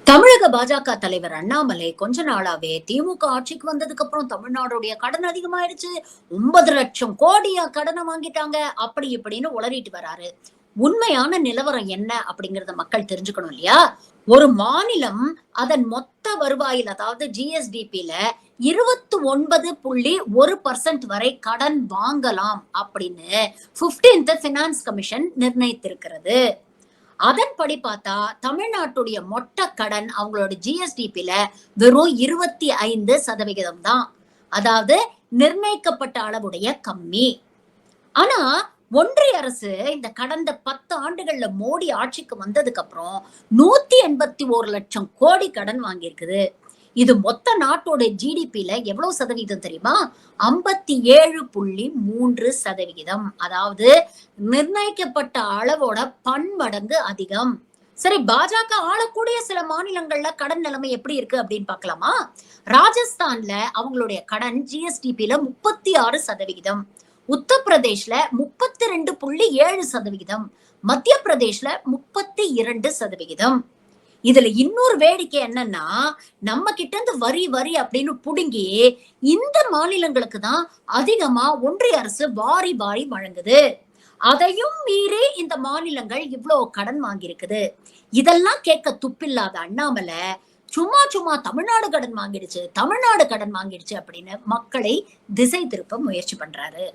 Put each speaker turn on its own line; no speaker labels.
தமிழக பாஜக தலைவர் அண்ணாமலை கொஞ்ச நாளாவே திமுக ஆட்சிக்கு வந்ததுக்கு அப்புறம் தமிழ்நாடுடைய கடன் அதிகமாயிடுச்சு. 9 லட்சம் கோடியா கடனை வாங்கிட்டாங்க. அப்படி இப்படின்னு உளறிட்டு வராரு. உண்மையான நிலவரம் என்ன அப்படிங்கறத மக்கள் தெரிஞ்சுக்கணும் இல்லையா? ஒரு மாநிலம் அதன் மொத்த வருவாயில், அதாவது ஜிஎஸ்டிபில 29.1% வரை கடன் வாங்கலாம் அப்படின்னு 15th பினான்ஸ் கமிஷன் நிர்ணயித்திருக்கிறது. அதன்படி பார்த்தா தமிழ்நாட்டுடைய மொத்த கடன் அவங்களோட ஜிஎஸ்டிபில வெறும் 25% தான். அதாவது நிர்ணயிக்கப்பட்ட அளவுடைய கம்மி. ஆனா ஒன்றிய அரசு இந்த கடந்த 10 ஆண்டுகள்ல மோடி ஆட்சிக்கு வந்ததுக்கு அப்புறம் 181 லட்சம் கோடி கடன் வாங்கியிருக்குது. இது மொத்த நாட்டோட ஜிடிபில எவ்வளவு சதவீதம் தெரியுமா? 57.3%. அதாவது நிர்ணயிக்கப்பட்ட அளவோட பன்மடங்கு அதிகம். சரி, பாஜக ஆளக்கூடிய சில மாநிலங்கள்ல கடன் நிலைமை எப்படி இருக்கு அப்படின்னு பார்க்கலாமா? ராஜஸ்தான்ல அவங்களுடைய கடன் ஜிஎஸ்டிபில 36%, உத்தரப்பிரதேஷ்ல 32.7%, மத்திய பிரதேஷ்ல 32%. இதுல இன்னொரு வேடிக்கை என்னன்னா, நம்ம கிட்ட இருந்து வரி வரி அப்படின்னு புடுங்கி இந்த மாநிலங்களுக்கு தான் அதிகமா ஒன்றிய அரசு வாரி வாரி வழங்குது. அதையும் மீறி இந்த மாநிலங்கள் இவ்ளோ கடன் வாங்கியிருக்குது. இதெல்லாம் கேட்க துப்பில்லாத அண்ணாமலை சும்மா சும்மா தமிழ்நாடு கடன் வாங்கிடுச்சு, தமிழ்நாடு கடன் வாங்கிடுச்சு அப்படின்னு மக்களை திசை திருப்ப முயற்சி பண்றாரு.